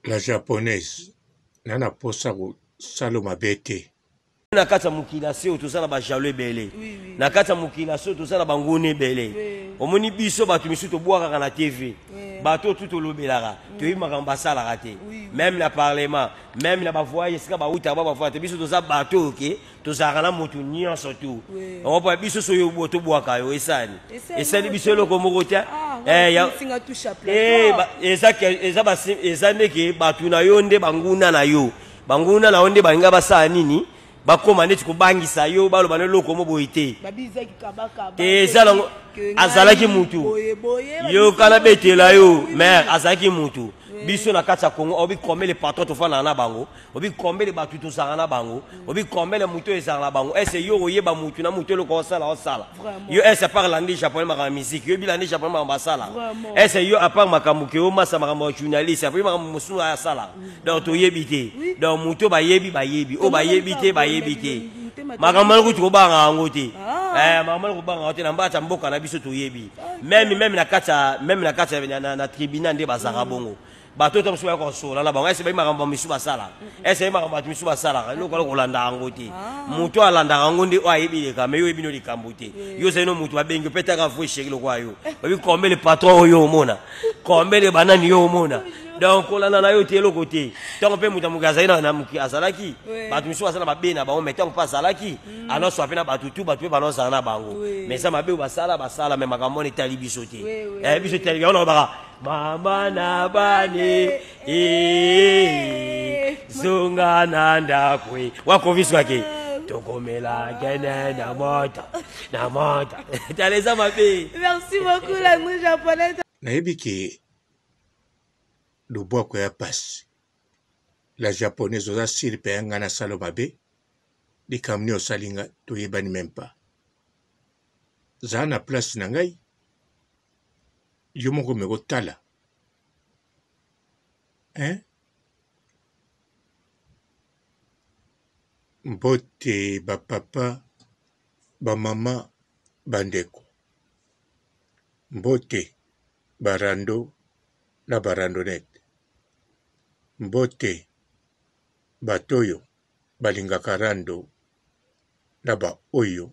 La japonaise nana posa saloma bete. Na kati ya mokili se tozala ba jalo ebele na kati ya mokili se tozala bangune ebele omoni biso bato misusu tobwakaka na tv bato tu tolobelaka toyebi makambo basalaka te même na parlement même na bavoyage esika bawutaka bavoyage te biso toza bato oke tozalaka na motu nyonso tu okopoa biso soyo tobwaka yo esali biso eloko moko te eza ndeke bato na yo nde banguna na yo banguna na yo nde balinga basala nini bakoma neti kobangisa yo baloba ne loko mo boye te eza azalaki mutu yo kana betela yo mais azalaki mutu biso na kati ya Congo obi kombele patron tofana na bango obi kombele batu tozanga na bango obi kombele mutu ezanga na bango ese yo oyeba mutu na mutu eloko osala yo ese par landi japonais makambo musique yo bilandi japonais makambo basala ese yo apart makambo ke o masa makambo journaliste après makambo musu ya sala donc toyebi te donc mutu bayebi o bayebi te makambo ko tobanga ngo te makambo ko banga te na mbata mboka na biso toyebi même na kata na tribunal nde bazaka bongo bato to msuya ko sola la bango ese ba makambo misu basala ese makambo misu basala lokolo kolanda ngo te mutu alanda ngo ndi ayebi ka me yo ebino likambo te yo seno mutu abengi peta ka fo sheki lokwa yo obi kombe le patron yo mona kombe le banani yo mona donc kolanda na yo te loko te tant pe mutu mugaza na muki azalaki bato misu basala babena ba on mettons pas azalaki alors soit pe na bato tu bato pe balonza na bango mais ça mabe basala mais makambo ni talibiso te biso talibi on ba mama na bane zunga nanda kwe wako viswa ke tokomela kene na mota taleza mabe. Merci beaucoup la langue japonaise. Nayebi ke lobwako ya pasi la japonaise oza siri pe yanga na salo mabe likamni osalinga toyebani même pas za na place na ngai yo moko me kotala mbote bapapa bamama bandeko mbote barando na barandonete mbote batoyo balingaka rando na ba oyo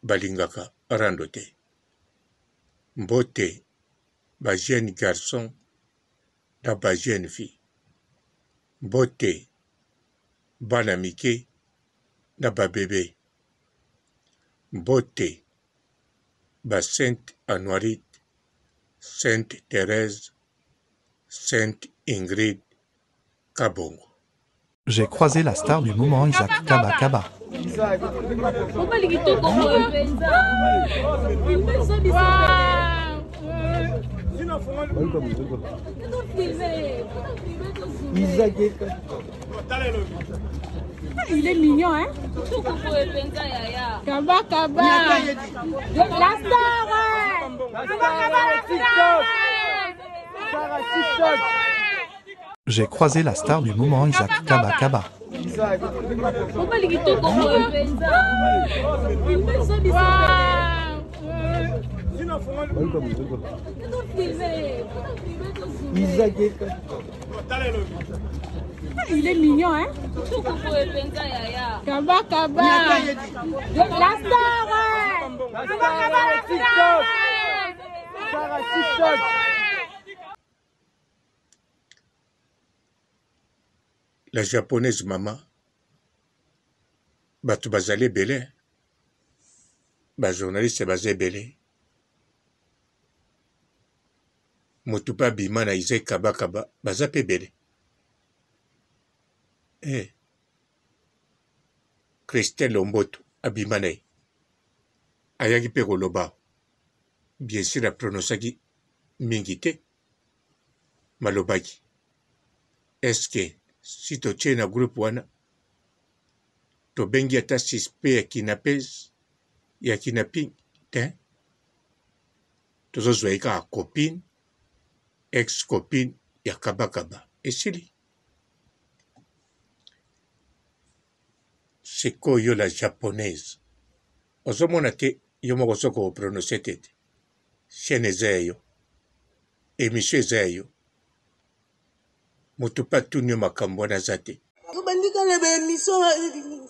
balingaka rando te mbote ba jeune garçon na ba jeune fille mbote bana mike na ba bébé mbote ba Sainte Anoirite, Sainte Thérèse, Sainte Ingrid Kabongo. J'ai croisé la star du moment Isaac Kaba. Il est mignon, hein? Kaba. La star, J'ai croisé la star du moment Isaac Kaba. Il est mignon, hein? Kaba. La star, La japonaise mama bato bazali ebele bajournaliste baza ebele motu mpe abima na Isaac Kaba baza mpe ebele Christelle Lomboto abima na ye ayaki mpe koloba bien sûr apronosaki mingi te malobaki eske si totie na groupe wana tobengi ata suspect ya kidnapping te tozozwa ye kaka copine ex copine ya Kaba esili sikoyo la japonaise ozomona te yo moko soki oprononce te chaîne eza ya yo émission eza ya yo moto pa tunio makambo wana aza te. Bandika na bemission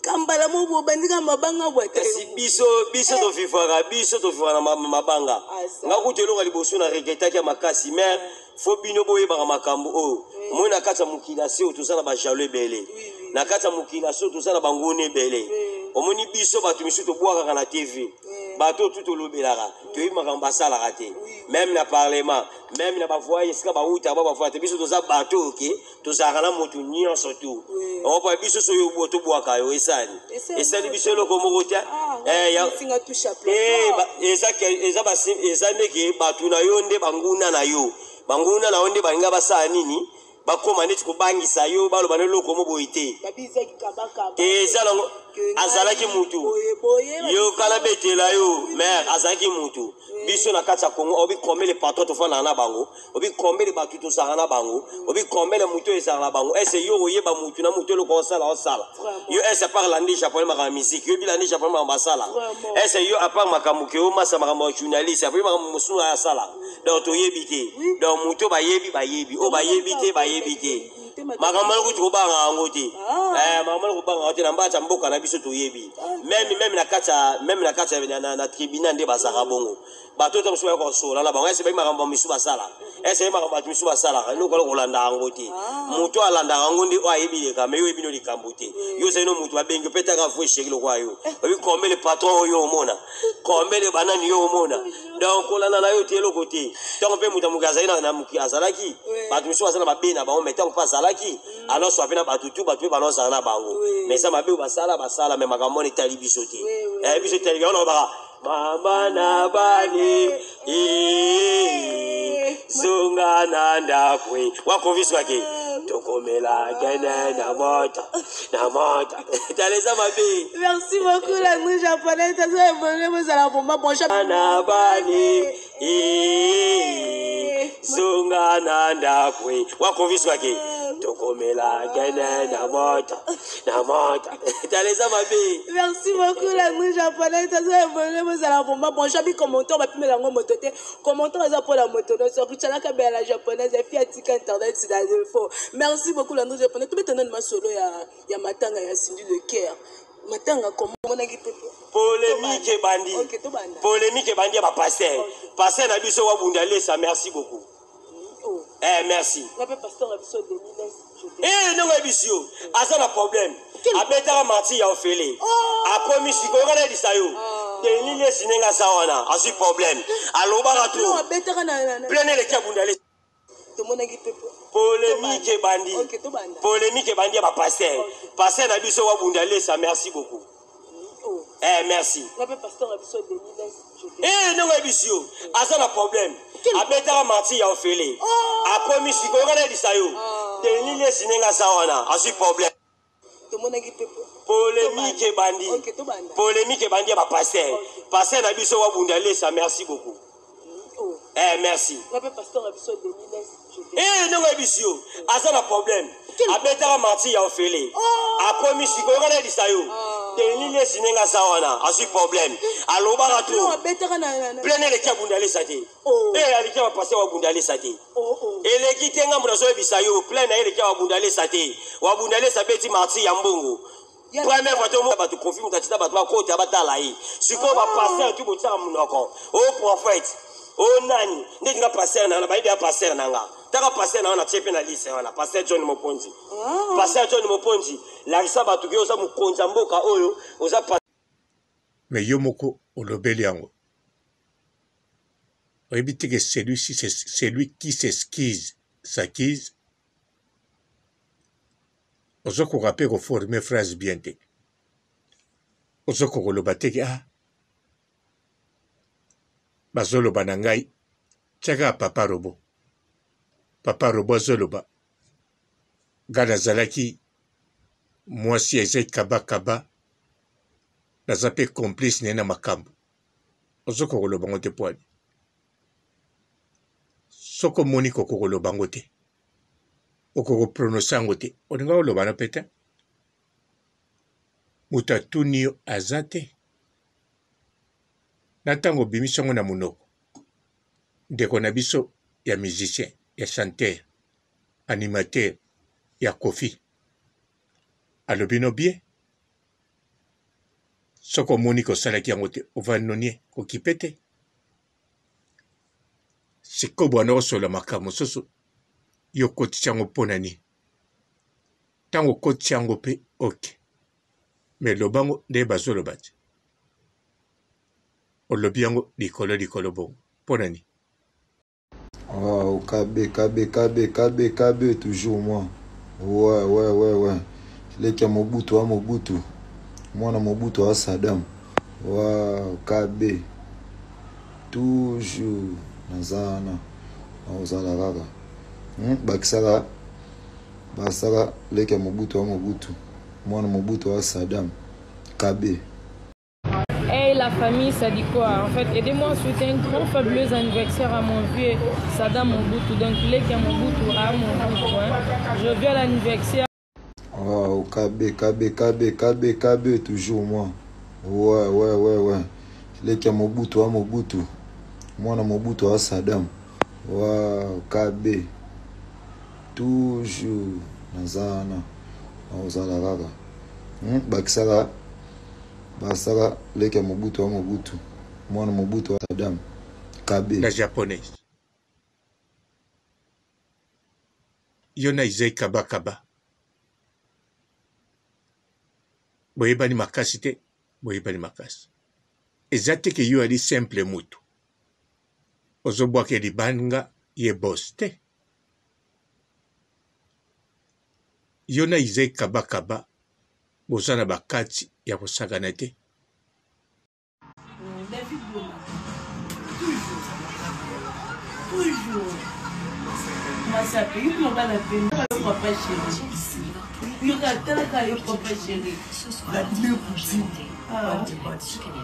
kambala mo bandika mabanga bwate. Si biso tofifaka na mabanga. Nga kutelonga liboso na regretaki ya makasi mais fo bino boyebaka makambo oyo. Moi na kati ya mokili se tozala ba jalo ebele. Na kati ya mokili se tozala bangone ebele. Omoni biso bato misusu tobwakaka na TV. Bato tout tolobelaka. Toyebi makambo basalaka te. Même na parlement, même na bavoye esika bauta bavoye te biso toza bato oke tozalaka na moto nyonso tu. Opa biso soyo boto bwaka yo esani. Esani biso eloko moko te. Singa touche à plateau. Eza ndeke bato na yo nde banguna na yo. Banguna na yo nde balinga basala nini? Bakoma neti kobangisa yo baloba neloko mo boye te. Eza nango azalaki mutu. Yo kala betela yo mère azalaki mutu. Biso na kati ya Congo obi combien les patrons tofana na bango. Obi combien les batu tosala na bango. Obi combien les mutu ezala na bango. Ese yo oyeba mutu na mutu eloko osala. Yo ese par l'année japonais makambo musique. Yo bi l'année japonais makambo basala. Ese yo a part makambo ke o masa makambo journaliste. Après makambo musu ya sala. Donc toyebi te. Donc mutu bayebi. O bayebi te. Makambo ko banga ngo te. Makambo ko banga te na mbacha mboka na biso toyebi. Même na kata na tribunal nde basaka bongo. Bato to msuwa ko sola la bango ese ba makambo misu basala. Ese makambo misu basala. No ko kolanda ngo te. Mutu alanda ngo ndi o ayebi le kama yo ebino likambo te. Yo se no mutu abengi peta ka fwe shekilo kwa yo. Obi kombe le patron yo mona. Kombe le banani yo mona. Donc kolanda na yo te loko te. Donc pe mutu mukaza na muki azalaki. Bato misu basala mabena ba on mettons pas salaki. Alors soit na bato tu bato ba no sana bango. Mais ça mabe basala mais makambo ni tali biso te. Biso tali on ba mama na bani zunga na ndakwe wakoviswa ke tokomela kene na mota taleza mabe. Merci beaucoup la langue japonaise ça c'est bon vous allez pour ma bonne na bani zunga na ndakwe wakoviswa ke tokomela kene na mota taleza mabe. Merci beaucoup la langue japonaise ça c'est bon vous allez pour ma bonne chabi commentaire va pimer la moto te commentaire ça pour la moto donc sur chala ka la japonaise et puis atika internet c'est la info. Merci beaucoup la langue japonaise tout maintenant ma solo ya matanga ya Cindy le Caire matanga comment on a quitté polémique bandi. OK to banda polémique bandi ba pasteur pasteur na biso wa bundale ça merci beaucoup. Merci. On peut pasteur à biso de non ebisio asa na problème abetaka mati ya ofele akomi siko ngana disayo tenile sinenga sawana asu problème alobaka tu non abetaka na plein le kabundale to mona ki pepo polémique bandi. OK to banda polémique bandi ba pasteur na biso wa bundale ça merci beaucoup. Merci. On peut pasteur à biso de non ebisio asa na problème abetaka mati ya ofele akomi siko ngana disayo tenile sinenga sawana asu problème to mona ki pepo polémique bandi. OK to banda polémique bandi ba pasteur na biso wa bundale ça merci beaucoup. Merci. On peut pasteur à biso de non ebisio asa na problème abetaka mati ya ofele akomi siko ngana disayo tenile sinenga sawana asu problème alobaka tu non abetaka na plein le kabundale sate aliki ba pasteur wa bundale sate eleki tenga muna so bisayo plein na eleki wa bundale sate wa bundale sabeti mati ya mbongo. Première fois tout ba tu confirme ta tita ba tu ko ta batala yi siko ba pasteur tu botsa munoko o prophète o nani ndinga pasteur na ba ide pasteur nanga taka pasteur na chepe na lise wana pasteur John Moponzi la risaba tu oza mukonza mboka oyo oza mais yo moko olobeli yango oyebi que celui-ci c'est celui qui s'acquise ozo kokape koforme phrase bien te ozo kokoloba teke bazoloba na ngai tiaka papa robo azoloba nga nazalaki mwasi eza kabakaba naza mpe complice ne na makambo ozo kokoloba ngo te poani soko moni kokoloba ngo te okokoprononce yango te olinga oloba na mpe te moto atuni yo aza te na ntango obimisi yango na monoko ndeko na biso ya musicien ya chanteur animateur ya Kofi alobi no bien soko omoni kosalaki yango te ovanoni kokipe te sikoyo bwana osola makambo mosusu yo okotisi yango mpo na nini ntango okotisi yango mpe oke me loba yango nde bazoloba te olobi yango likolo bongo mpo na nini Oh, KB, toujours moi. Ouais. Les qui a Mobutu, Moi, na Mobutu, à Saddam. Wow, KB. Toujours. Nazana. Ozala gaga. Bakisara. Basara. Les qui a Mobutu, Moi, na Mobutu, à Saddam. KB. Hey la famille, ça dit quoi? En fait, aidez-moi à souhaiter un grand fabuleux anniversaire à mon vieux Saddam Mobutu. Donc, les qui a Mobutu à Mobutu. Hein. Je viens à l'anniversaire. Oh, KB, toujours moi. Ouais. Les qui a Mobutu à Mobutu. Moi, na Mobutu à Saddam. Wow, KB. Toujours. Nazana. Ozala gaga. Bakisara. Basara leke Mobutu à Mobutu. Moi, Mobutu à Saddam. KB. La japonaise. Yona izei kaba. Boyebani makasi te, boyebani makasi. Eza te ke yo ali simple mutu. Ozobwake libanga ye boss te. Yona izei kaba. Bozana bakati ya kosagana te. Toujours. Moi, ça fait une mauvaise la peine. Papa chéri. Il y a papa chéri. La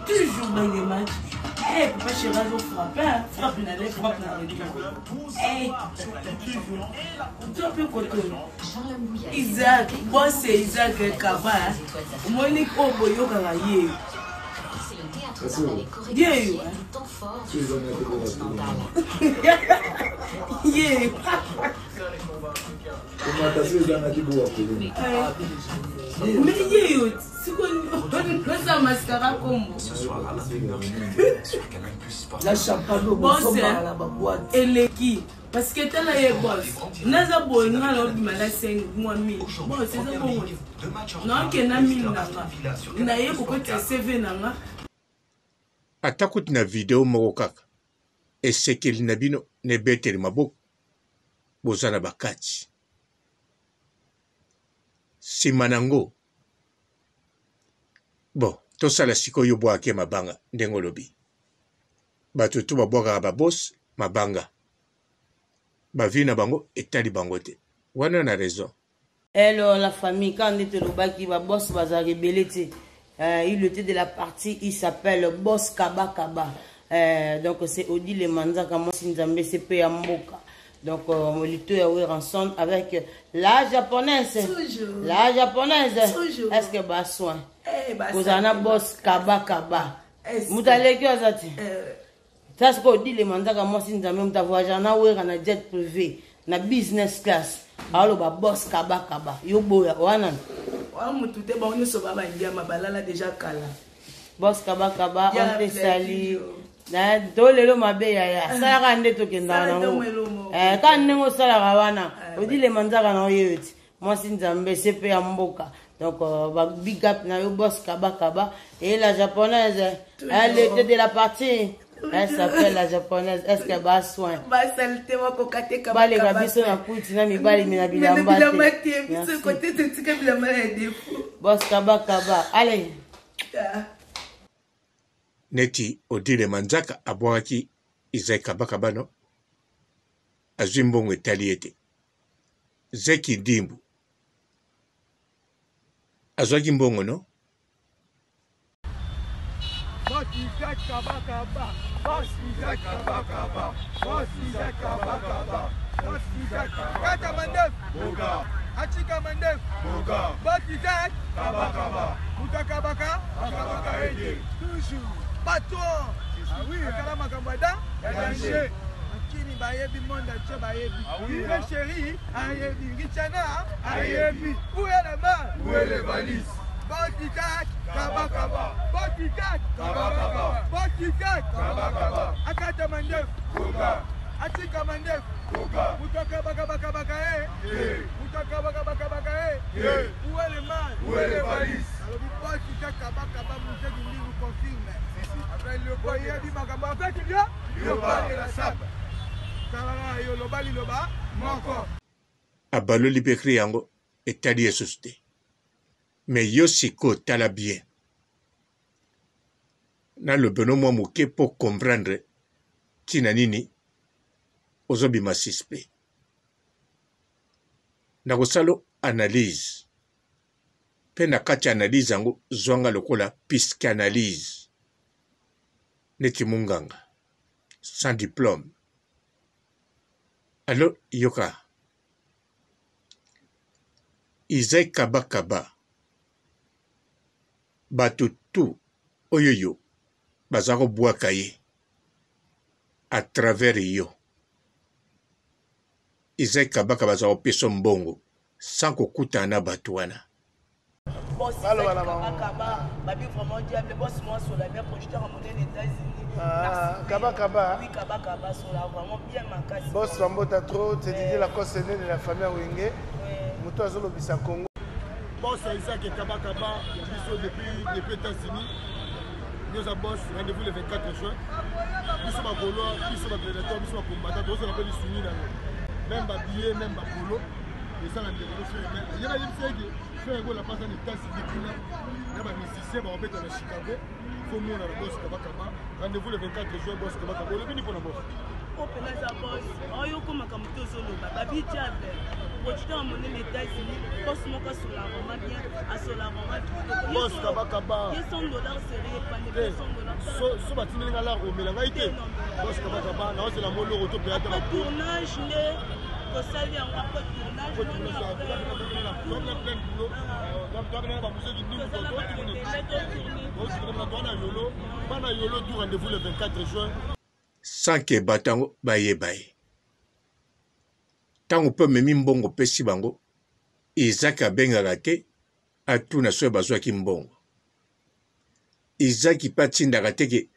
toujours dans les matchs. Eh, papa chéri, on frappe. Frappe dans les frappe dans les eh, toujours. Tu peux côté. Isaac, moi c'est Isaac Kaba. Moi, il est au boyo kalaye. Yeah. La champagne eleki parce que tala ye boss naza boy ngalo bimala 5 mois 1000 bon c'est ça bon non que na 1000 na ye ko ta CV nanga atakuti na video moko kaka esekeli na bino ne beteli maboko bozana bakati nsima nango bon tosala sikoyo bwake mabanga ndenge olobi bato tu babwakaka babos mabanga bavi na bango etali bango te wana na raison. Alors la famille quand on était le baki ba boss baza rebelle te il était de la partie il s'appelle Boss Kaba. Donc c'est Odi le manza comme Sinzambe c'est pe Mboka. Donc on luttait ensemble avec la japonaise. Toujours. La japonaise. Toujours. Est-ce que bas soin vous en a Boss Kaba. Mutaleki azati. Ça c'est Odi le manza comme Sinzambe muta voyager na wera na jet privé na business class. Alors ba Boss Kaba yo boya wana. Mutute ba onyo soba ba ndia mabalala déjà kala. Boss Kaba on te sali. Na dolelo mabe ya. Sala ka nde to kenda nango. Ka nengo sala ka wana. Odi le manzaka na oyeti. Moi Sinzambe CP ya Mboka. Donc ba big up na yo Boss Kaba et la japonaise elle était de la partie. Elle s'appelle la japonaise. Est-ce qu'elle va soin? Bah, saleté, moi, kokate kaba. Bah, les gabiso na kuti na mi bali mina bilamba. Merci. Côté de tika bilamba na défaut. Boss Kaba. Allez. Neti Odile Manzaka abwaki Izai Kaba no. Azimbongo etaliete. Zeki Dimbu. Azwaki mbongo no? Izai Kaba. Kata Mandef. Boga. Achika Mandef. Boga. Izai Kaba. Muta Kabaka. Toujours. Bateau. Ah oui. Akala Makambada. Danger. Kini bayebi monde entier bayebi. Vive chérie, ayebi. Richana, ayebi. Où est le mal? Où est les valises? Boticat, kaba kaba. Boticat, kaba kaba. Boticat, kaba kaba. Akata mandef, koga. Atika mandef, koga. Mutoka baka baka baka Mutoka baka baka baka Où est le mal? Où est les valises? Alors boticat, kaba kaba. Mousse Guindi vous confirme. Après le coyer du makambo, avec il y a le bal et la sable. Kalanga yo lo bali lo ba, moko. Abalo libekri yango etali esuste. Mais yo siko tala bien. Na le beno mwa moke pour comprendre tina nini ozobi masispe. Na kosalo analyse. Pe na kati analyse yango zwanga lokola psychanalyse. Neti munganga. Sans diplôme. Alors, yoka. Izai kaba kaba. Batutu oyoyo. Bazako buakaye. À travers yo. Izai kaba kaba zako peso mbongo. Sans kokuta na batuana. Boss, Kaba, Babi vraiment diable, boss moi sur la bien projeté en monnaie des États-Unis. Kaba Kaba. Oui, Kaba Kaba sur la vraiment bien manqué. Boss Rambota trop, c'est Didier Lacoste né de la famille Wenge. Muto Azolo Bisa Congo. Boss Isaac Kaba Kaba, depuis les États-Unis. Nous avons boss rendez-vous le 24 juin. Nous sommes à Polo, nous sommes à Prédateur, nous sommes à combattant, nous sommes à Pélissouni. Même à billet, même à Polo. Et ça, il y a des gens qui font la passe en États-Unis. Il y a des musiciens qui vont mettre à Chicago. Il faut nous, on a la boss Kaba Kaba. Rendez-vous le 24 juin, boss Kaba Kaba. Le bénéfice pour la boss. Oh, pénal à boss. Oh, yo, comme un camouflage solo. Babi diable. Projeté en monnaie des États-Unis. Boss moi, sur la Roma bien. À sur la Roma. Boss Kaba Kaba. $100 sérieux, pas de $100. So, tu me l'as au Mélangaïté. Boss Kaba Kaba. Non, c'est la molle au taux de tournage. Tosali yango après tournage rendez-vous le 24 juin. Sans que batango baye baye. Tango pe memi mbongo pesi bango. Izaki abengaka te atuna so bazwaki mbongo. Izaki patindaka te ke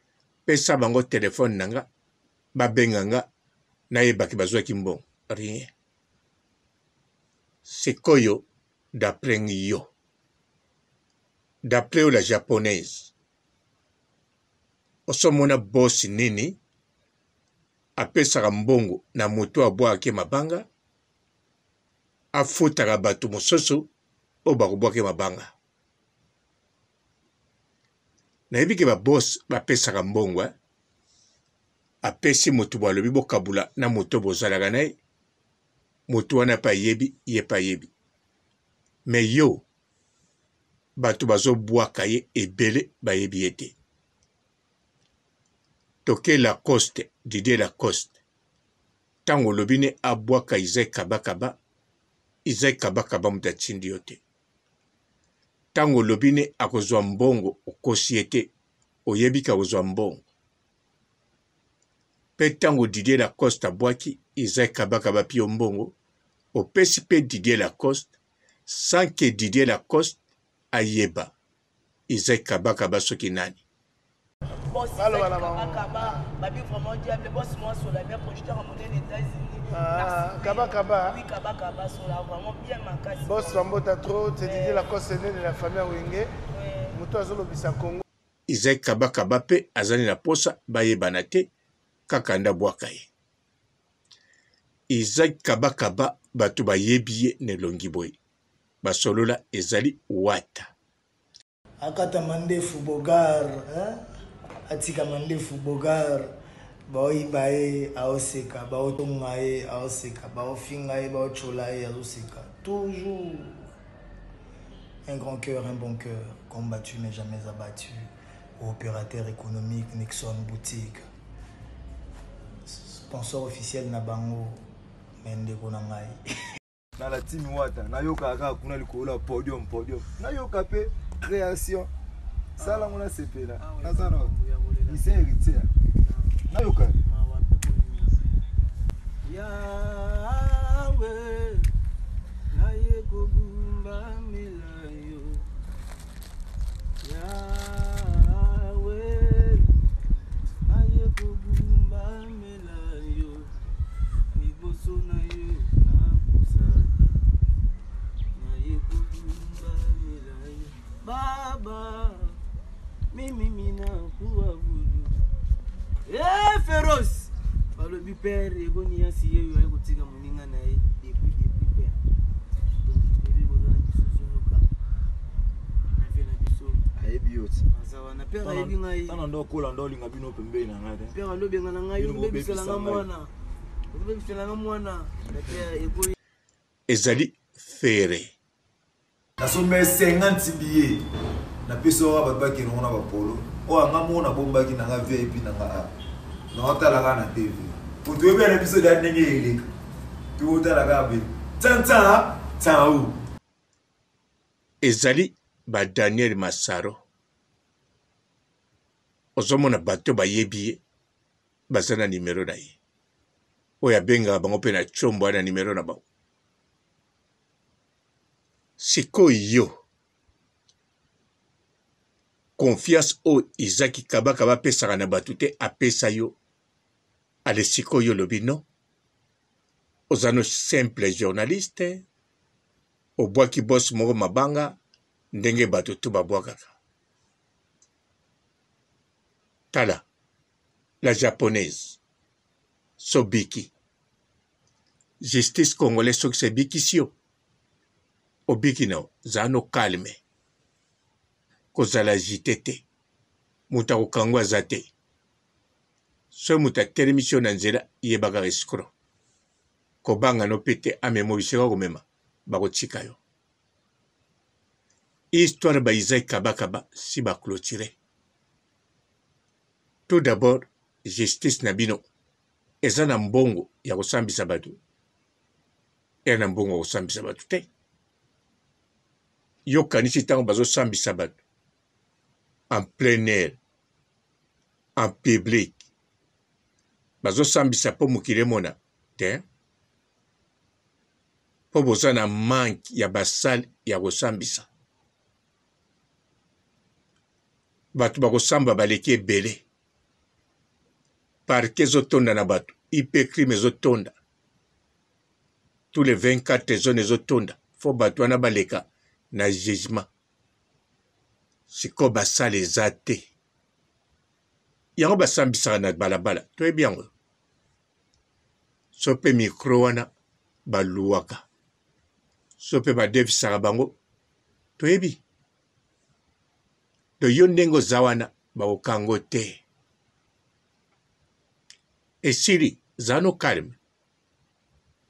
pesa bango telefone nanga babenganga nayebaki bazwaki mbongo. Rien. C'est koyo d'après yo. D'après la japonaise. Osomona boss nini apesaka mbongo na moto abwaki mabanga afutaka bato mosusu o bakobwaki mabanga. Nayebi ke ba boss bapesaka mbongo apesi moto balobi bokabula na moto bozalaka naye. Moto wana pa yebi, ye pa yebi. Mais yo, bato bazo bwaka ye ebele ba yebi ete. Toke Lacoste, Didier Lacoste. Tango lobine abwaka Izai Kaba Kaba, Izai Kaba Kaba mutatindi yote. Tango lobine akozwa mbongo okosi ete, oyebi ka kozwa mbongo. Pe tango Didier Lacoste abwaki Izai Kaba Kaba pio mbongo, opesi pe Didier Lacoste, sans que Didier Lacoste ayeba Izai Kaba Kaba soki nani. Boss Kaba Kaba, Babi vraiment diable, boss moi sur la bien projeté en monnaie des États-Unis. Kaba Kaba. Oui, Kaba Kaba sur la vraiment bien manqué. Boss Rambota trop, c'est Didier Lacoste né de la famille Wenge. Muto Azolo Bisa Congo. Izai Kaba Kaba pe azali na posa bayebana te kakanda bwaka ye. Izai Kaba Kaba bato bayebi ye ne longi boye. Basolola ezali wata. Akata mandefu bogar, atika mandefu bogar, baoi bae aoseka, bao tongae aoseka, bao fingae, bao cholae aoseka. Toujours un grand cœur, un bon cœur, combattu mais jamais abattu. Opérateur économique, Nixon Boutique. Sponsor officiel Nabango, Mende Konangai. Dans la team Wata, nayoka kaka kuna likola podium. Nayoka pe création. Ça là on a CP là. Nazana. Il s'est hérité. Nayoka. Yahweh, naye kobumba melayo. Yahweh, naye kobumba melayo. Liboso na yo nakosa, naye kobumba melayo. Baba, mimi nakuabudu. Féroce. Le père et boni asi ye yo ko tika moninga na ye depuis père donc bébé bozana biso zonoka na fe na biso aye bioti azawa na père aye binga tana ndo kola ndo linga bino pembe na ngade père ndo benga na ngai yo bébé sala na mwana bébé sala na mwana na père eko ezali fere nasombe 50 billets na peso wa babaki no na bapolo o anga mona bombaki na nga VIP na nga na otala na TV pour tu bien l'épisode d'année il tu otala gabe tanta tao ezali ba Daniel Masaro ozomona bato bayebi bazana numero na ye oya benga bango pe na chombo na numero na bango sikoyo confiance o Izaki Kabaka bapesaka na bato te apesa yo ale sikoyo lobi non ozano simple journaliste obwaki boss moko mabanga ndenge bato tu babwakaka tala la japonaise sobiki justice congolaise soki se biki sio obiki no zano calme kozala agite te mutu akokangwa aza te so mutu atelemisi yo na nzela yebaka escro kobanga no pe te amemo bisika komema bakotika yo histoire ba Isaac Kabakaba si baclotire tout d'abord justice na bino eza na mbongo ya kosambisa bato eza na mbongo ya kosambisa bato te yokanisi ntango bazosambisa bato en plein air, en public. Bazo sambisa po mukile mona, te? Po bozana manque ya basal ya kosambisa. Batu bakosamba baleki ebele. Parke zotonda na batu, IP crime zotonda. Tous les 24 zones zotonda. Fo batu wana baleka na jugement. Siko basale eza te yango basambisaka na balabala toyebi yango so mpe mikro wana baluwaka so mpe badefisaka bango toyebi to yo ndenge oza wana bakokango te esili za no calme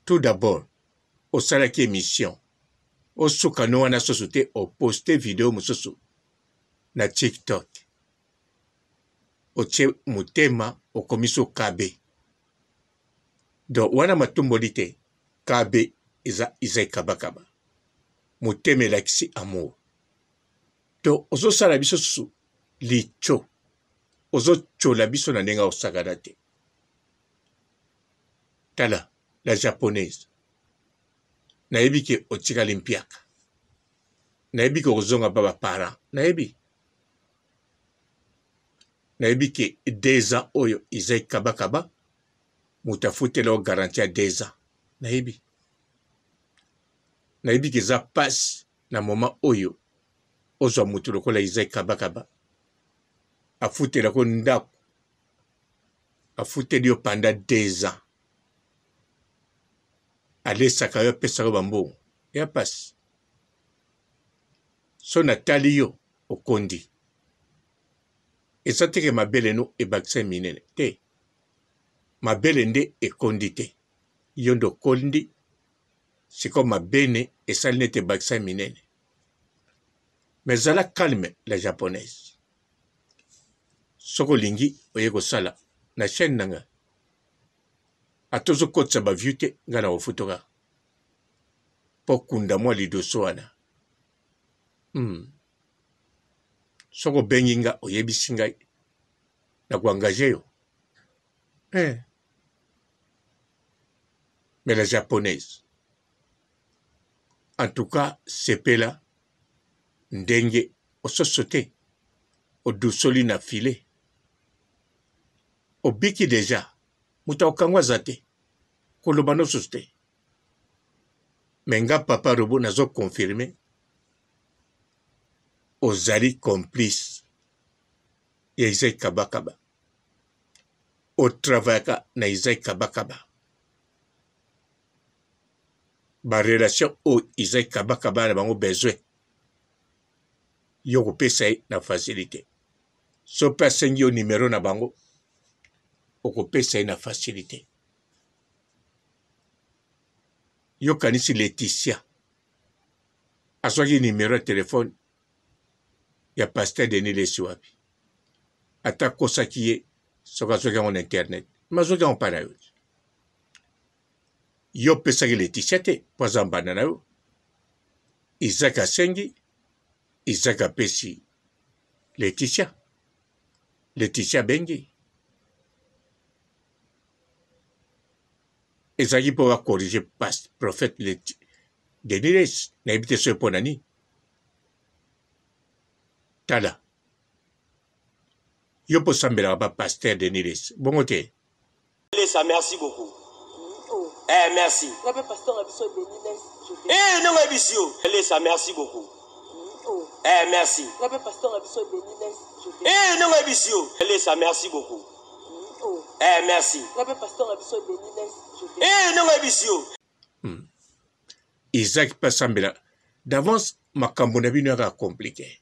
tout d'abord osalaki émission osuka no wana soso te oposte video mosusu na TikTok oche mutema okomiso kabe do wana matumboli te kabe iza kabakaba mutema elakisi amour to ozosala biso susu licho ozochola biso na ndenge osakana te tala la japonaise nayebi ke otikali mpiaka nayebi ke okozonga pa bapara nayebi ke 2 ans oyo Isaac Kabakaba mutu afutela o garanti ya 2 ans nayebi ke eza pasi na moma oyo ozwa mutu lokola Isaac Kabakaba afutelako ndako afuteli yo panda 2 ans alesaka yo apesaka bambongo ya pasi so natali yo okondi eza teke mabele no ebakisa minene te mabele nde ekondi te yo ndo kondi siko mabene esali nete ebakisa minene mais zala calme la japonaise soko olingi oye kosala na chaîne nanga atozokotisa baview te nga na kofutoka mpo kunda mwa lidoso wana soko bengi nga oyebisi ngai na kuangaje yo mais la japonaise. En tout cas, sepela ndenge ososote odusoli na filet. Obiki deja muta okangwa zate koloba nosusu te. Me nga papa robo nazo confirme ozali complice ya Isaac Kabakaba. Otravaka na Isaac Kabakaba. Ba relation o Isaac Kabakaba na bango besoin yo kopesa na facilité. So personne yo numéro na bango okopesa na facilité. Yo kanisi Laetitia aswaki numéro de téléphone ya pasteur Denis Lesuabi. Ata kosaki ye soka soki en internet. Mazoki en para yo pesaki Laetitia te po zambana na yo. Isaac asengi, Isaac apesi Laetitia. Laetitia bengi. Ezaki po va corriger pas prophète Denis na ebite so eponani. Tala. Yo po sambela ba pasteur Denis. Bongo te. Merci beaucoup. Merci. Non, merci beaucoup. Merci. Non, merci beaucoup. Merci. Non, Isaac pasambela. D'avance, makambo na bino ya compliqué.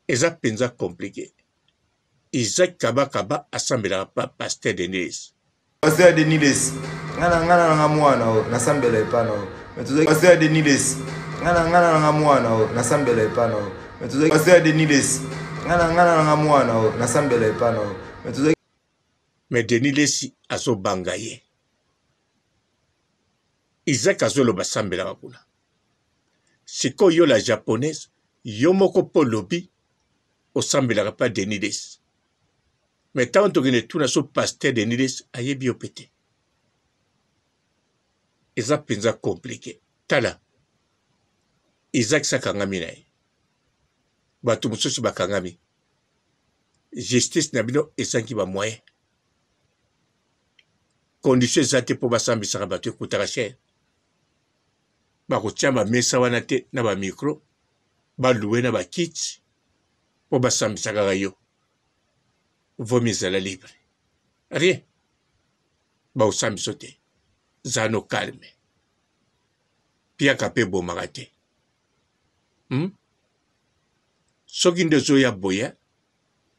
Eza penza compliqué. Isaac Kabakaba asambela pa pasteur Denis. Pasteur Denis, ngana mwana na sambela epano. Pasteur Denis, ngana mwana na sambela epano. Pasteur Denis, ngana mwana na sambela epano. Mais Denis azo bangaye. Isaac azo lo basambela bakuna. Siko yo la japonaise, yo moko po lobi osambela pa Denis. Mais tant que tout na so pasteur Denis ayebi opete. Eza penza compliqué. Tala. Isaac sakangami na ye. Batu mususu bakangami. Justice na bino esanki ba moyen. Condition zate po basambisa batu ekutaka cher. Bakotia ba mesa wana te na ba micro. Baluwe na ba kits. Po basambisa yo. Vomis à la libre. Rien. Ba osami sote. Zano calme. Pia kape bo magate. Soki ndezo ya boya,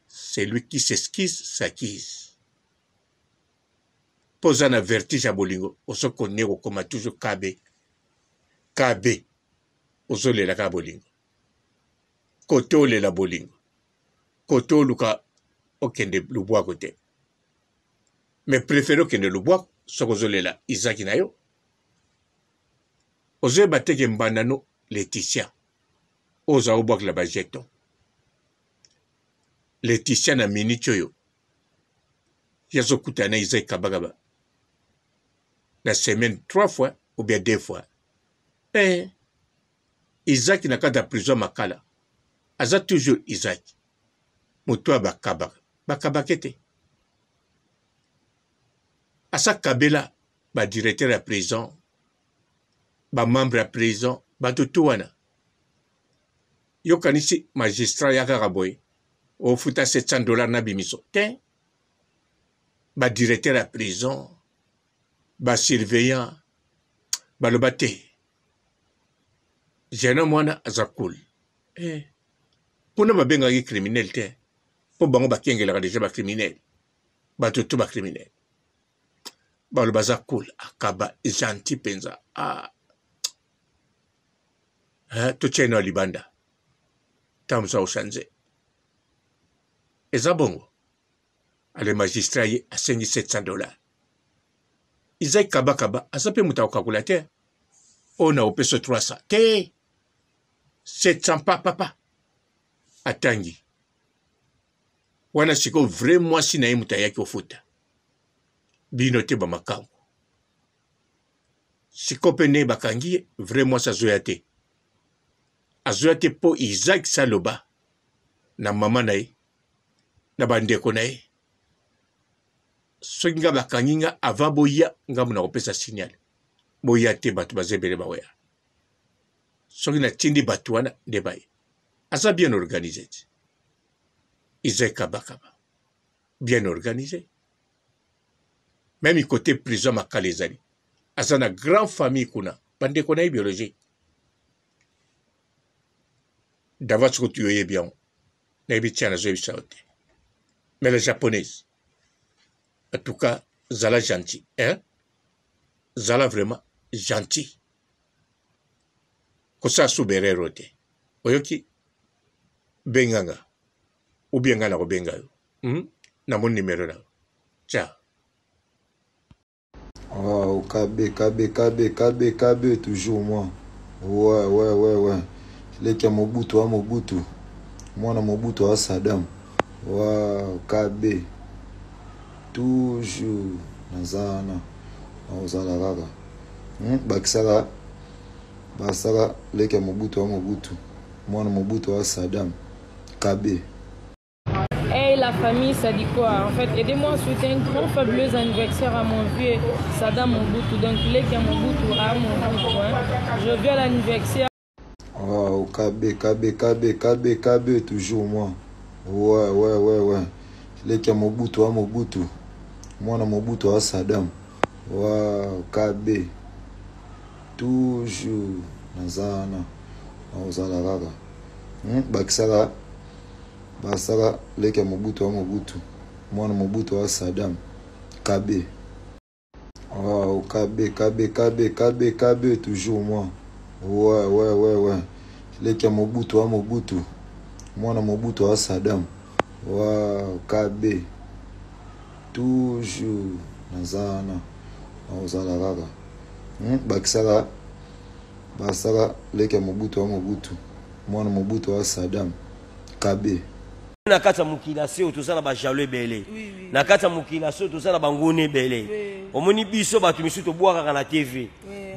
c'est lui qui s'esquisse, s'acquise. Posa na vertige à bolingo, oso konego koma toujours kabe. Kabe. Oso le la ka bolingo. Koto le la bolingo. Koto luka okende lubwa kote. Mais préféré okende lubwa, sokozole la Isaac na yo. Ozo bateke mbandano Laetitia. Oza obwak la bajeton. Laetitia na minute yo. Yazo kutana Isaac Kabakaba. La semaine 3 fois ou bien 2 fois. Isaac na kata prison makala. Aza toujours Isaac. Mutua bakaba. Bakabakete. Asa kabela ba directeur à prison. Ba membre à prison. Ba tutuana. Yo kanisi magistrat yaka kaboy. O futa $700 na bimiso. Ten. Ba directeur à prison. Ba surveillant. Ba lobate. Jena mwana azakul. Puna ba benga yi criminel te. Po bango ba kengela déjà ba criminel. Ba tutu ba criminel. Ba lo bazakul akaba gentil penza. To cheno libanda. Tamsa oshanze. Eza bongo. Ale magistrat ye asengi $700. Isaac Kabakaba asape muta calculateur. On a opeso 300. Te 700 papa. Atangi. Wana siko vraiment sina ye muta yaki ofuta. Bino te ba makango. sikope ne bakangi vraiment sa zoyate azoyate po Isaac Saloba na mama na ye na bandeko na ye soki nga bakangi nga avant boya nga muna kopesa signal boya te bato bazebele baweya soki na tindi bato wana nde baye aza bien organisé Isaac Kabakaba bien organisé même côté prison makala ezali aza na grande famille kuna bandeko na ye biologie d'avant ce que tu es bien nayebi tia nazoyebisa yo te mais la japonaise en tout cas zala gentil hein zala vraiment gentil kosala suberero te oyoki benganga ou bien nga na kobenga yo na mon numéro na yo ciao. Oh, KB, toujours moi. Ouais. Les qui a Mobutu, moi na Mobutu à Saddam. Wow, KB, toujours Nazana, Ozala Raga. Bakisara, les qui a Mobutu, moi na Mobutu à Saddam. KB. Hey la famille, ça dit quoi? En fait, aidez-moi à souhaiter un grand fabuleux anniversaire à mon vieux Saddam Mobutu. Donc, les qui a Mobutu à Mobutu. Je viens à l'anniversaire. Oh, KB, toujours moi. Ouais. Les qui a Mobutu à Mobutu. Moi, na Mobutu à Saddam. Wow, KB. Toujours Nazana. Ozala Raga. Bakisara. Basara leke Mobutu wa Mobutu. Mwana Mobutu wa Saddam. KB. Oh, KB, toujours moi. Ouais. Leke Mobutu wa Mobutu. Mwana Mobutu wa Saddam. Wow, KB. Toujours Nazana. Ozala Raga. Bakisara. Basara leke Mobutu wa Mobutu. Mwana Mobutu wa Saddam. KB. Na kata mukila seo tozala ba jaloux belé na kata mukila seo tozala bangone belé omoni biso bato misuto boaka na TV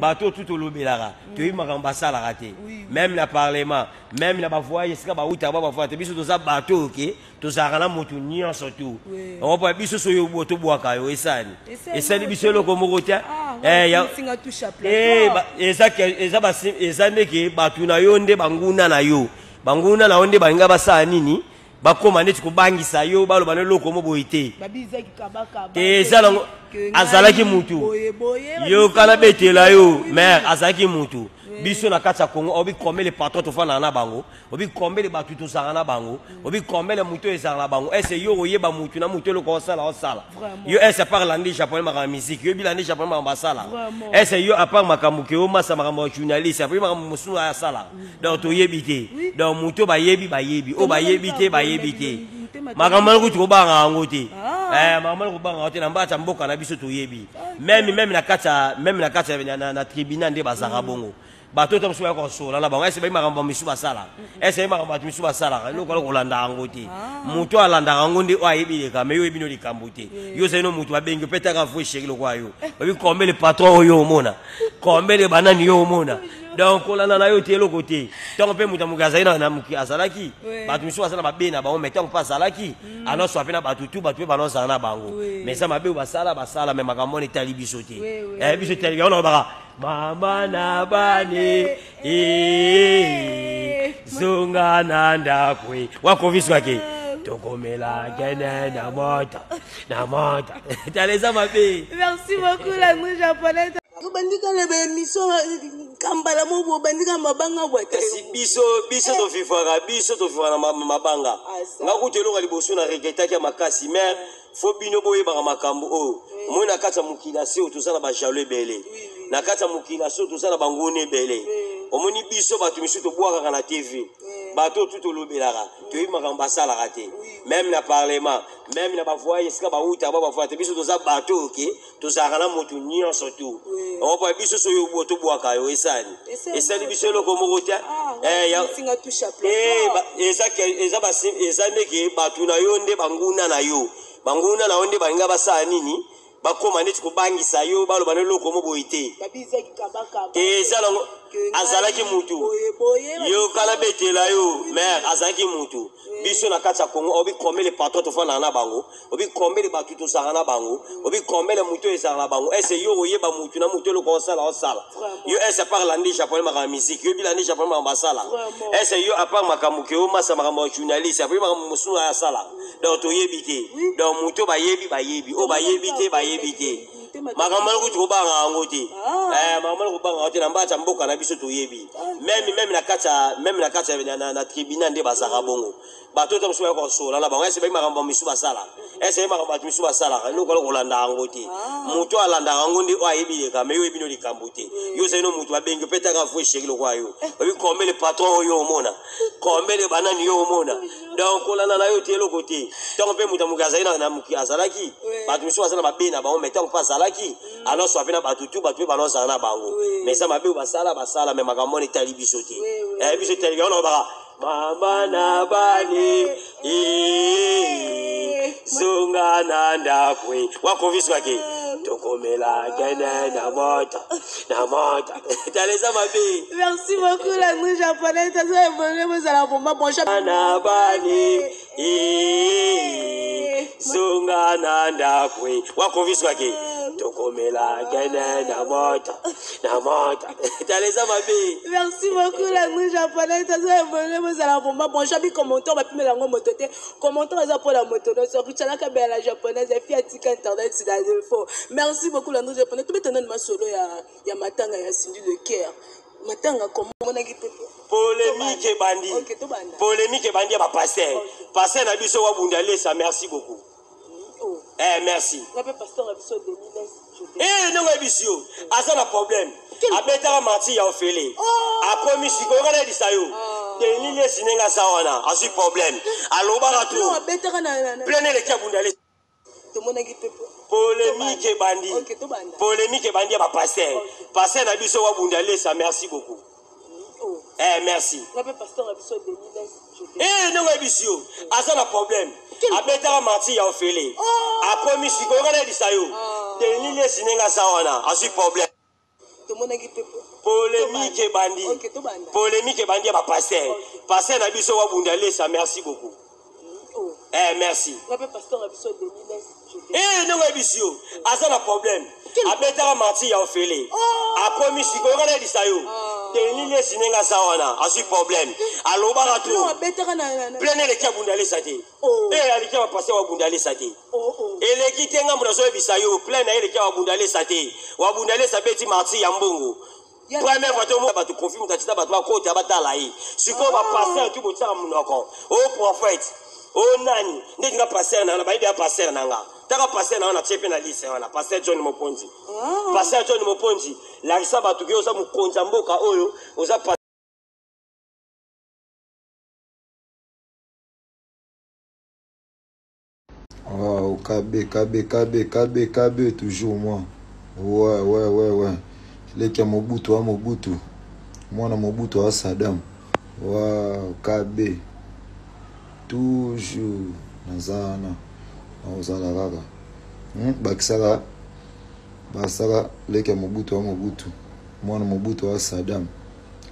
bato tout lobelaka to yi makamba sala raté même na parlement même na ba voyer sika ba uta ba voyer biso tozala bato OK tozala na motu nyonso tout on pa biso so yo boto boaka yo esani biso loko moko tia eza ndeke bato na yo nde banguna na yo nde balinga basala nini bakoma neti kubangisa yo baloba ne loko mo boyite eza azalaki mutu yo kana betela yo mais azalaki mutu biso na kati ya Congo obi kombele patron to fana na bango obi kombele batu to sanga na bango obi kombele mutu ezanga na bango ese yo oyeba mutu na mutu loko osala yo ese par landi japonais ma musique yo bilandi japonais ma basala ese yo apart makamuke o masa makambo journaliste après makambo musu ya sala donc to yebite donc mutu bayebi o bayebi te makambo ko to banga ngo te makambo ko banga te na mbata mboka na biso to yebi même na kata na tribunal nde bazaka bongo bato to msuba ko sola na bango ese ba makambo misu basala ese makambo misu basala loko ko landa ngo te mutu alanda ngo ndi ayebi ka me yo ebino likambo te yo seno mutu babengi peta ka fo sheki loko ayo obi kombele patron yo mona kombele banani yo mona donc olanda na yo te loko te donc pe mutu mugaza na muki azalaki bato misu basala babena ba on mettons pas azalaki alors so apena bato tu bato ba non na bango mais ça mabe basala mais makambo ni tali biso te biso tali on ba mama na bane zunga nanda kwe wako viswake tokomela kene na mota taleza mabe. Merci beaucoup la nuit japonaise. Bandika le émission kambala mo bandika mabanga bwate biso to fifara na mabanga ngakutelo ka liboso na regeta ya makasi mais fo bino boye ba makambo o mona kata mukila seo tozala ba jaloux belé na kata mukila seo tozala bangone belé omoni biso bato misuto boaka na TV bato tout lobelaka to yi makambo basala raté même na parlement même na ba voyer sika ba uta ba voyer biso tozala bato OK tozala na motu nyonso tout on pa biso so yo boto boaka yo esani biso loko moko tia singa touche à eza ndeke bato na yo nde banguna na yo nde balinga basala nini bakoma neti kobangisa yo baloba ne loko mo boyite eza nango azalaki mutu yo kala betela yo mère azalaki mutu biso na kati ya Congo obi kombele patron to fana na bango obi kombele batu to sara na bango obi kombele mutu ezala na bango ese yo oyeba mutu na mutu lo ko sala yo ese par landi japonais ma musique yo bilandi japonais ma basala ese yo apart makamuke o masa ma journaliste après ma musu ya sala donc to yebite donc mutu ba yebi o ba yebite makamalo ko banga ngote makamalo ko banga ngote na mbacha mboka na biso to yebi même na kata na tribunal nde basaka bongo bato to msuba ko sola na bango ese ba makambo misu basala ese makambo misu basala no ko kolanda ngote mutu alanda ngondi o ayebi ka me yo ebino likambote yo se no mutu babengi peta ka fwe shekilo kwa yo obi kombele patron yo mona kombele banani yo mona donc kolanda na yo tielo côté donc pe mutu mukaza na muki azalaki bato misu basala babena ba on mettant pas alaki alors soit pena batutu batu balance na bango mais ça mabe basala mais makambo ni tali bisote biso tali on ba mama na bani zunga na ndakwe wakoviswa ke tokomela kene na mota taleza mabe. Merci beaucoup la nuit japonaise ça c'est bon vous allez pour moi bon chat na bani zunga na ndakwe wakoviswa ke tokomela kene na mota taleza mabe. Merci beaucoup la nuit japonaise ça c'est bon vous allez pour moi bon chat bi commentaire va plus la moto te commentaire ça pour la moto donc sur chala ka la japonaise et puis atika internet c'est la info. Merci beaucoup la nuit japonaise tout maintenant ma solo ya matanga ya Cindy de Caire matanga comment on a quitté polémique bandi polémique bandi ba passer na biso wa bundale ça merci beaucoup. Merci. Non ebisio asa na problème abetaka mati ya ofele akomi sikora na disayo denile sinenga sawana asu problème aloba to non abetaka na plein le kabundale to mona ki polémique bandi ba passer na biso wa bundale ça merci beaucoup. Merci. Non ebisio asa na problème abetaka mati ya ofele akomi sikora na disayo denile sinenga sawana asu problème polémique bandi ba passer na biso wa bundale ça merci beaucoup. Merci. Non ebisio asa na problème abetaka mati ya ofele akomi sikora na disayo denile sinenga sawana asu problème aloba to plein le kabundale sate alika passer wa bundale sate ele kitenga mbrazo bisayo plein na ele ka bundale sate wa bundale sabeti mati ya mbongo première fois to mo ba to confirme tatita ba to ko ta batala yi siko ba passer tout botsa munoko o prophète o nani ndinga passer na ba ida passer nanga taka passer na chepe na lise wana passer John Moponzi la risaba to kyo sa mukonza mboka oyo oza Wow, KB, toujours moi. Ouais. Les qui a Mobutu, moi na Mobutu à Saddam. Wow, KB, toujours Nazana, Ozala Raga. Bakisara, Basara, les qui a Mobutu, moi na Mobutu à Saddam.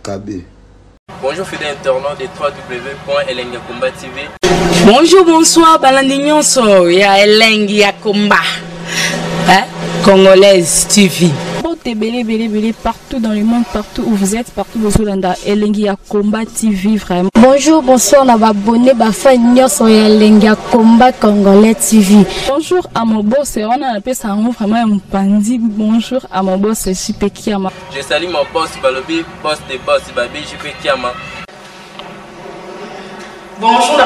KB. Bonjour fidèles internautes de www.elengiakomba TV. Bonjour, bonsoir, Balandignon ya Elengiakomba, Congolaise TV. Belé partout dans le monde, partout où vous êtes, partout où vous êtes, Elengiakomba TV vraiment. Bonjour, bonsoir, on va abonner sur Elengiakomba Congolais TV. Bonjour à mon boss, on a appelé ça vraiment un pandi. Bonjour à mon boss, JP Kiama. Je salue mon boss Balobi, boss des boss Babi, JP Kiama. Bonjour,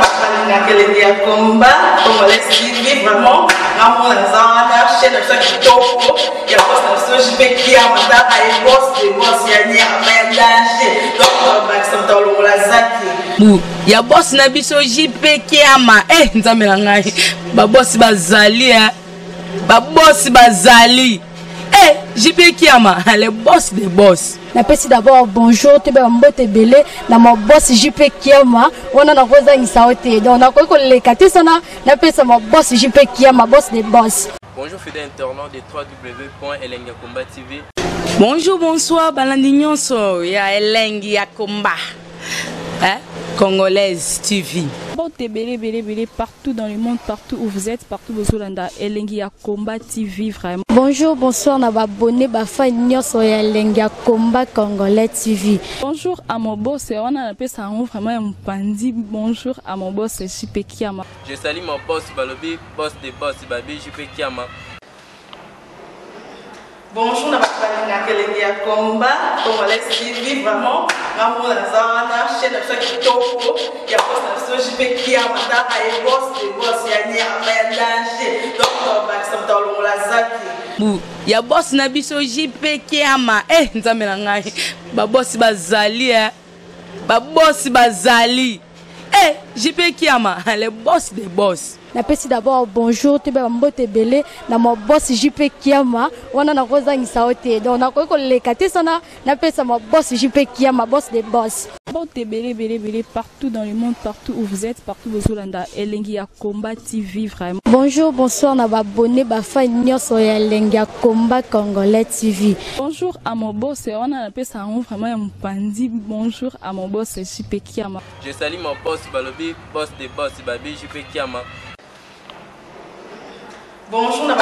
Elengiakomba Congolais TV vraiment. Ramon Lazana, chaîne de ça qui topo, il y a pas de JP Kiama, et boss des boss, il y a un danger. Donc, on va accepter le Lazaki. Ya boss na biso JP Kiama nzamela ngai ba boss bazali JP Kiama le boss des boss. Napesi d'abord bonjour tebe mbote belé na mon boss JP Kiama wana na koza ngisaote donc na ko lekate sana napesa mon boss JP Kiama boss des boss. Bonjour fidèles internautes de www.elengiakomba TV. Bonjour, bonsoir, balandi nyonso ya Elengi ya Komba. Congolaise TV. Belé, partout dans le monde, partout où vous êtes, partout où vous êtes, Elengi ya Komba TV, vraiment. Bonjour, bonsoir, na abonné bafa nyonso ya Elengi ya Komba Congolais TV. Bonjour à mon boss, on a appelé ça vraiment un pandi. Bonjour à mon boss, JP Kiama. Je salue mon boss Balobi, boss des boss Babi, JP Kiama. Bonjour, na Elengi ya Komba Congolais TV, vraiment. Amour la zana, chaîne de qui topo, il y a pas de JP Kiama, ta et boss des boss, il y a ni à danger. Donc, on va s'entendre la zaki. Ya boss na biso JP Kiama. Nzambe na ngai. Ba boss bazali Ba boss bazali. JP Kiama, le boss des boss. Napesi d'abord bonjour, tu peux m'emboter belé, na mon boss JP Kiama, on a rosa ni saoté. Donc on a quoi les catés sana, napesa mon boss JP Kiama, boss des boss. Belé, partout dans le monde, partout où vous êtes, partout où vous êtes, Elengi ya Komba TV, vraiment. Bonjour, bonsoir, na abonné bafa nyonso ya Elengi ya Komba Congolais TV. Bonjour à mon boss, on a appelé ça vraiment un pandi. Bonjour à mon boss JP Kiama. Je salue mon boss Balobi, boss des boss Babi, JP Kiama. Bonjour, na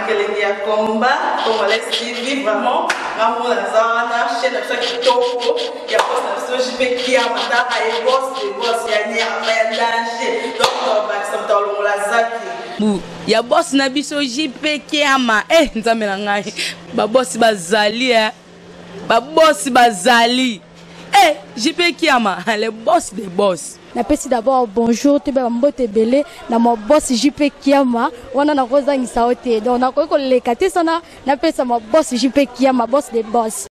Elengi ya Komba Congolais TV, vraiment. Amour la zana, chaîne de qui topo, il y a pas de JP Kiama, ta et boss des boss, il y a ni à danger. Donc, on va s'entendre la zaki. Ya boss na biso JP Kiama. Nzambe na ngai. Ba boss bazali Ba boss bazali. JP Kiama, le boss des boss. Napesi d'abord bonjour, tu peux m'emboter belé, na mon boss JP Kiama, on a rosa ni saoté. Donc on a quoi les catés sana, napesa mon boss JP Kiama, boss des boss.